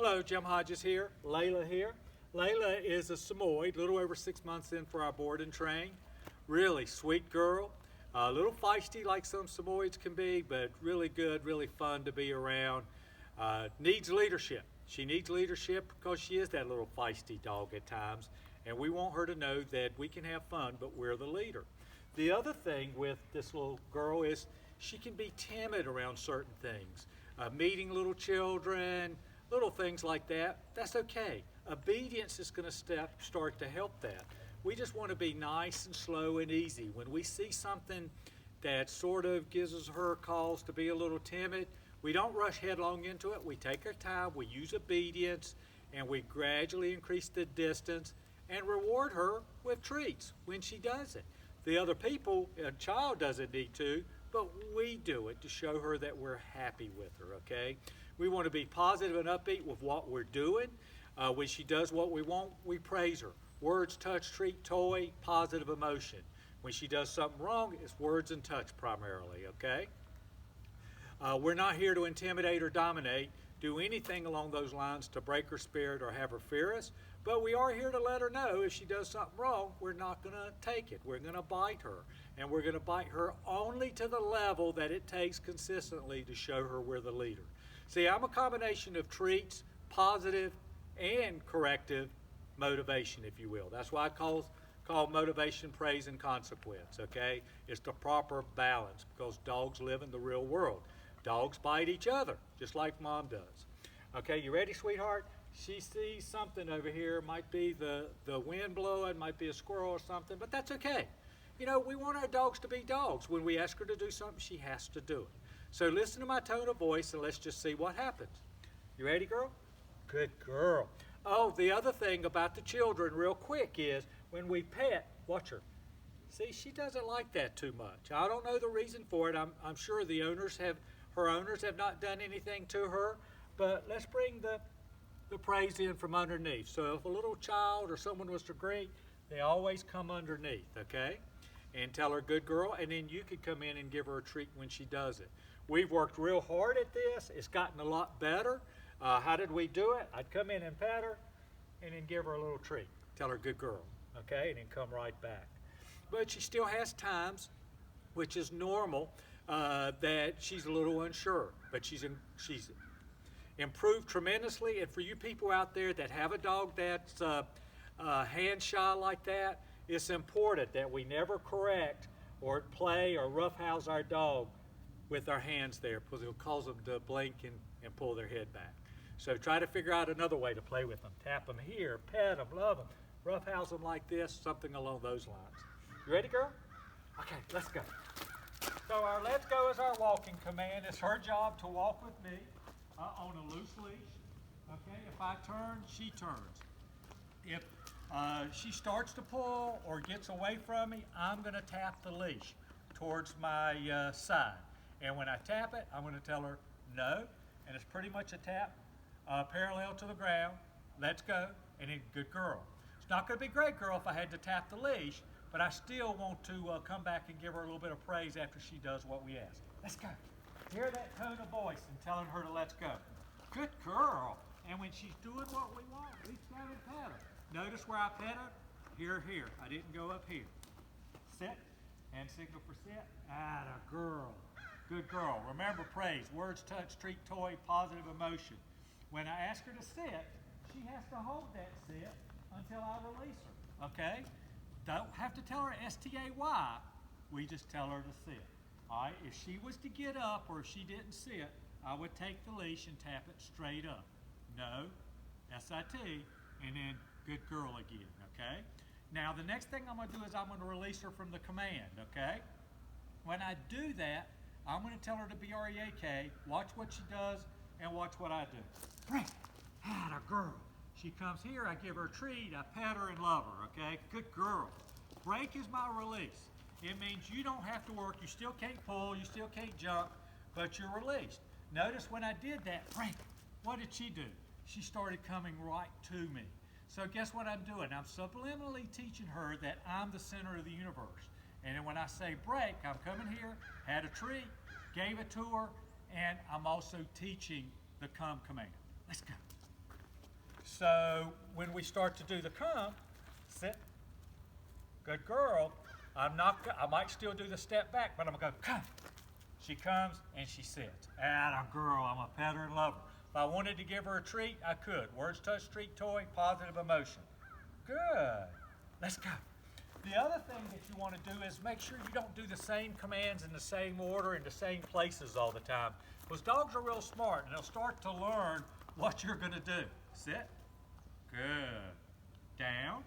Hello, Jim Hodges here, Layla here. Layla is a Samoyed, a little over 6 months in for our board and train. Really sweet girl, a little feisty like some Samoyeds can be, but really good, really fun to be around. Needs leadership. She needs leadership because she is that little feisty dog at times, and we want her to know that we can have fun, but we're the leader. The other thing with this little girl is she can be timid around certain things. Meeting little children, little things like that, that's okay. Obedience is going to start to help that. We just want to be nice and slow and easy. When we see something that sort of gives us her cause to be a little timid, we don't rush headlong into it. We take our time, we use obedience, and we gradually increase the distance and reward her with treats when she does it. The other people, a child doesn't need to, but we do it to show her that we're happy with her, okay? We want to be positive and upbeat with what we're doing. When she does what we want, we praise her. Words, touch, treat, toy, positive emotion. When she does something wrong, it's words and touch primarily, okay? We're not here to intimidate or dominate, do anything along those lines to break her spirit or have her fear us, but we are here to let her know if she does something wrong, we're not going to take it. We're going to bite her, and we're going to bite her only to the level that it takes consistently to show her we're the leader. See, I'm a combination of treats, positive, and corrective motivation, if you will. That's why I call motivation, praise, and consequence, okay? It's the proper balance because dogs live in the real world. Dogs bite each other, just like Mom does. Okay, you ready, sweetheart? She sees something over here. Might be the wind blowing, might be a squirrel or something, but that's okay. You know, we want our dogs to be dogs. When we ask her to do something, she has to do it. So listen to my tone of voice and let's just see what happens. You ready, girl? Good girl. Oh, the other thing about the children real quick is when we pet, watch her. See, she doesn't like that too much. I don't know the reason for it. I'm sure her owners have not done anything to her, but let's bring the praise in from underneath. So if a little child or someone was to greet, they always come underneath, okay? And tell her, good girl, and then you could come in and give her a treat when she does it. We've worked real hard at this. It's gotten a lot better. How did we do it? I'd come in and pat her and then give her a little treat. Tell her, good girl, okay? And then come right back. But she still has times, which is normal, that she's a little unsure. But she's improved tremendously. And for you people out there that have a dog that's hand shy like that, it's important that we never correct or play or roughhouse our dog with our hands there because it'll cause them to blink and pull their head back. So try to figure out another way to play with them. Tap them here, pet them, love them, roughhouse them like this, something along those lines. You ready, girl? Okay, let's go. So our let's go is our walking command. It's her job to walk with me on a loose leash. Okay, if I turn, she turns. If she starts to pull or gets away from me, I'm going to tap the leash towards my side. And when I tap it, I'm going to tell her no, and it's pretty much a tap parallel to the ground. Let's go, and then good girl. It's not going to be great girl if I had to tap the leash, but I still want to come back and give her a little bit of praise after she does what we ask. Let's go. Hear that tone of voice and telling her to let's go. Good girl. And when she's doing what we want, reach down and pat her. Notice where I pet her? Here. I didn't go up here. Sit. Hand signal for sit. Atta girl. Good girl. Remember praise. Words, touch, treat, toy, positive emotion. When I ask her to sit, she has to hold that sit until I release her. Okay? Don't have to tell her S-T-A-Y. We just tell her to sit. All right? If she was to get up or if she didn't sit, I would take the leash and tap it straight up. No, S-I-T, and then good girl again, okay? Now, the next thing I'm going to do is I'm going to release her from the command, okay? When I do that, I'm going to tell her to be R-E-A-K, watch what she does, and watch what I do. Break. Atta girl. She comes here, I give her a treat, I pet her and love her, okay? Good girl. Break is my release. It means you don't have to work, you still can't pull, you still can't jump, but you're released. Notice when I did that, break, what did she do? She started coming right to me. So guess what I'm doing? I'm subliminally teaching her that I'm the center of the universe. And then when I say break, I'm coming here, had a treat, gave it to her, and I'm also teaching the come command. Let's go. So when we start to do the come, sit, good girl. I might still do the step back, but I'm gonna go come. She comes and she sits. Atta girl, I'm a pet her and love her. If I wanted to give her a treat, I could. Words, touch, treat, toy, positive emotion. Good. Let's go. The other thing that you want to do is make sure you don't do the same commands in the same order in the same places all the time. Because dogs are real smart and they'll start to learn what you're going to do. Sit. Good. Down.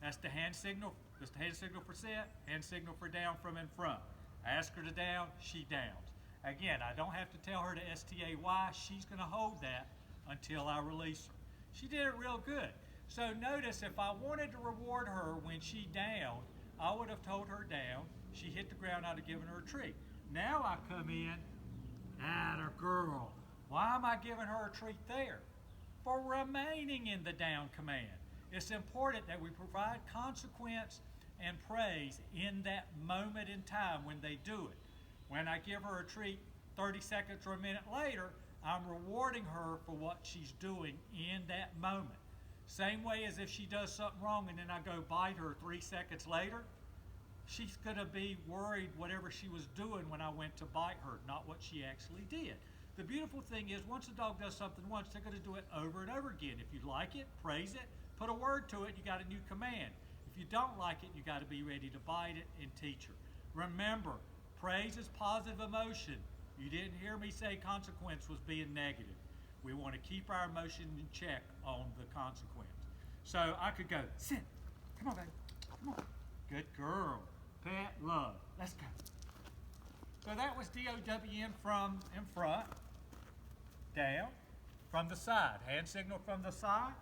That's the hand signal. That's the hand signal for sit, hand signal for down from in front. I ask her to down, she downs. Again, I don't have to tell her to stay. She's going to hold that until I release her. She did it real good. So notice if I wanted to reward her when she downed, I would have told her down. She hit the ground, I'd have given her a treat. Now I come in, atta girl. Why am I giving her a treat there? For remaining in the down command. It's important that we provide consequence and praise in that moment in time when they do it. When I give her a treat 30 seconds or a minute later, I'm rewarding her for what she's doing in that moment. Same way as if she does something wrong and then I go bite her 3 seconds later, she's gonna be worried whatever she was doing when I went to bite her, not what she actually did. The beautiful thing is once a dog does something once, they're gonna do it over and over again. If you like it, praise it, put a word to it, you got a new command. If you don't like it, you gotta be ready to bite it and teach her. Remember, praise is positive emotion. You didn't hear me say consequence was being negative. We want to keep our emotion in check on the consequence. So I could go, sit, come on baby, come on. Good girl, pet, love, let's go. So that was DOWN from in front, down, from the side. Hand signal from the side,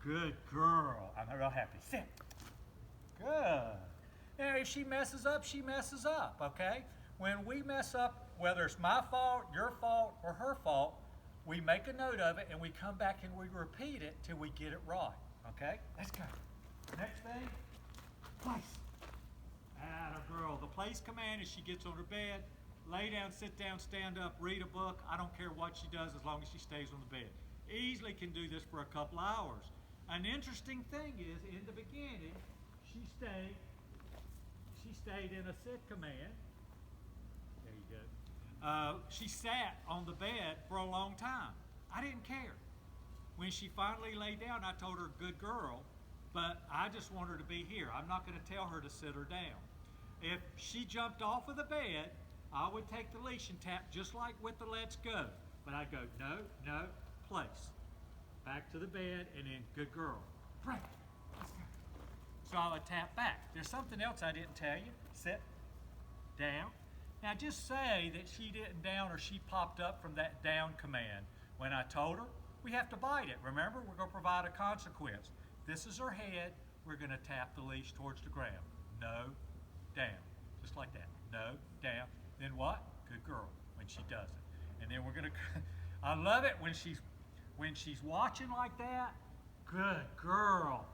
good girl. I'm real happy, sit. Good. Now if she messes up, she messes up, okay? When we mess up, whether it's my fault, your fault, or her fault, we make a note of it and we come back and we repeat it till we get it right, okay? Let's go. Next thing, place. Atta girl. The place command is she gets on her bed, lay down, sit down, stand up, read a book. I don't care what she does as long as she stays on the bed. Easily can do this for a couple hours. An interesting thing is, in the beginning, she stayed in a sit command. There you go. She sat on the bed for a long time. I didn't care. When she finally lay down, I told her, good girl, but I just want her to be here. I'm not going to tell her to sit her down. If she jumped off of the bed, I would take the leash and tap just like with the let's go. But I'd go, no, no, place. Back to the bed, and then good girl. Break. Let's go. So I would tap back. There's something else I didn't tell you. Sit, down. Now just say that she didn't down or she popped up from that down command. When I told her, we have to bite it. Remember, we're going to provide a consequence. This is her head. We're going to tap the leash towards the ground. No, down. Just like that. No, down. Then what? Good girl when she does it. And then we're going to, I love it when she's watching like that. Good girl.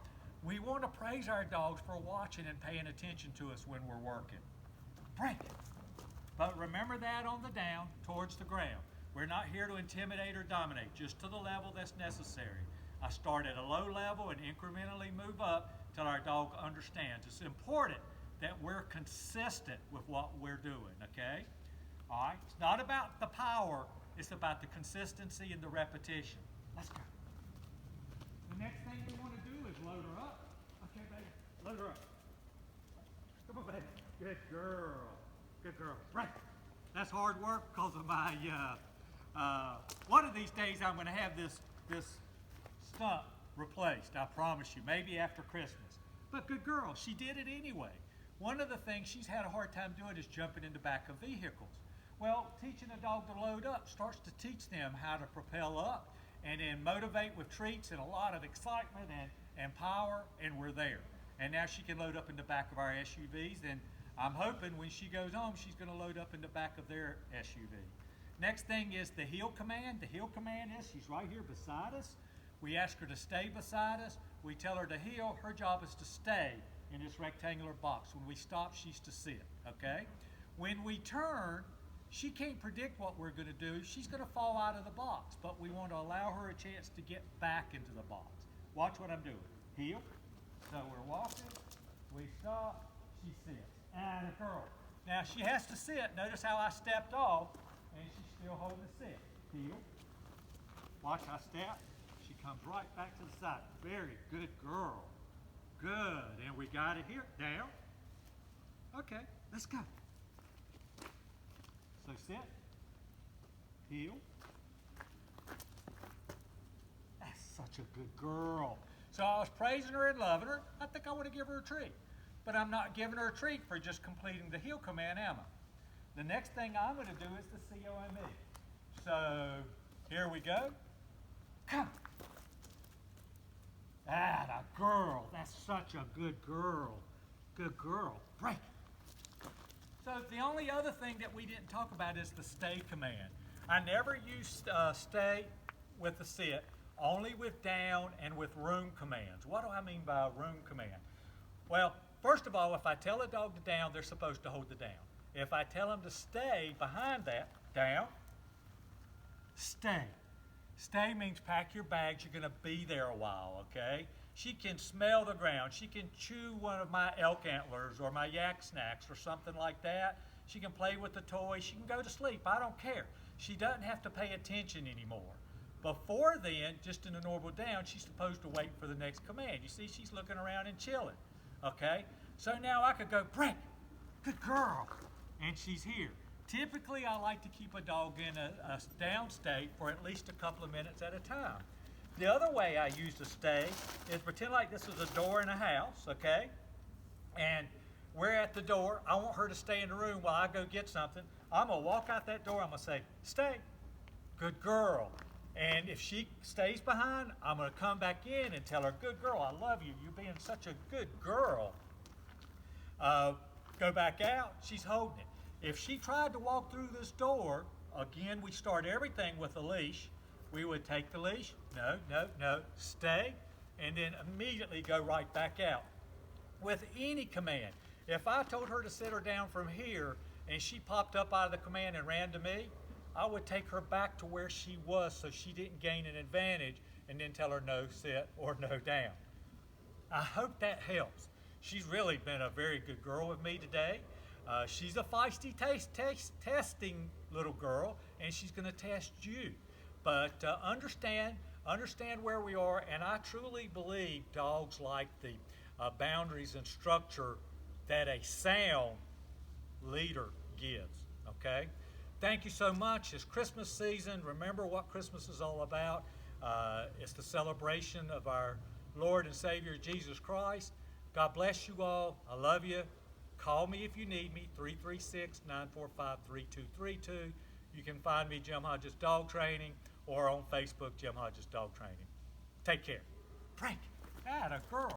We want to praise our dogs for watching and paying attention to us when we're working. Break it. But remember that on the down, towards the ground. We're not here to intimidate or dominate, just to the level that's necessary. I start at a low level and incrementally move up till our dog understands. It's important that we're consistent with what we're doing, okay? All right? It's not about the power, it's about the consistency and the repetition. Let's go. The next thing we want to do is load her up. Okay, baby, load her up. Come on, baby. Good girl. Good girl. Right. That's hard work because of my, one of these days I'm going to have this stump replaced, I promise you, maybe after Christmas. But good girl, she did it anyway. One of the things she's had a hard time doing is jumping in the back of vehicles. Well, teaching a dog to load up starts to teach them how to propel up and then motivate with treats and a lot of excitement and power, and we're there. And now she can load up in the back of our SUVs, and I'm hoping when she goes home, she's going to load up in the back of their SUV. Next thing is the heel command. The heel command is she's right here beside us. We ask her to stay beside us. We tell her to heel. Her job is to stay in this rectangular box. When we stop, she's to sit, okay? When we turn, she can't predict what we're going to do. She's going to fall out of the box, but we want to allow her a chance to get back into the box. Watch what I'm doing. Heel. So we're walking, we stop, she sits. And a girl. Now she has to sit. Notice how I stepped off, and she's still holding the sit. Heel. Watch I step. She comes right back to the side. Very good girl. Good. And we got it here. Down. Okay, let's go. So sit. Heel. That's such a good girl. So I was praising her and loving her. I think I want to give her a treat. But I'm not giving her a treat for just completing the heel command, am I? The next thing I'm going to do is the COME. So here we go. Come. That a girl. That's such a good girl. Good girl. Break. So the only other thing that we didn't talk about is the stay command. I never use stay with the sit, only with down and with room commands. What do I mean by a room command? Well, first of all, if I tell a dog to down, they're supposed to hold the down. If I tell them to stay behind that, down, stay. Stay means pack your bags, you're going to be there a while, okay? She can smell the ground. She can chew one of my elk antlers or my yak snacks or something like that. She can play with the toy. She can go to sleep. I don't care. She doesn't have to pay attention anymore. Before then, just in a normal down, she's supposed to wait for the next command. You see, she's looking around and chilling, okay? So now I could go, break, good girl, and she's here. Typically, I like to keep a dog in a down state for at least a couple of minutes at a time. The other way I use to stay is pretend like this is a door in a house, okay? And we're at the door. I want her to stay in the room while I go get something. I'm going to walk out that door. I'm going to say, stay, good girl. And if she stays behind, I'm going to come back in and tell her, good girl, I love you. You're being such a good girl. Go back out. She's holding it. If she tried to walk through this door, again, we start everything with a leash. We would take the leash, no, stay, and then immediately go right back out. With any command, if I told her to sit her down from here and she popped up out of the command and ran to me, I would take her back to where she was so she didn't gain an advantage and then tell her no sit or no down. I hope that helps. She's really been a very good girl with me today. She's a feisty testing little girl, and she's going to test you. But understand where we are, and I truly believe dogs like the boundaries and structure that a sound leader gives, okay? Thank you so much. It's Christmas season. Remember what Christmas is all about. It's the celebration of our Lord and Savior, Jesus Christ. God bless you all. I love you. Call me if you need me, 336-945-3232. You can find me, Jim Hodges Dog Training, or on Facebook, Jim Hodges Dog Training. Take care. Frank, that a girl.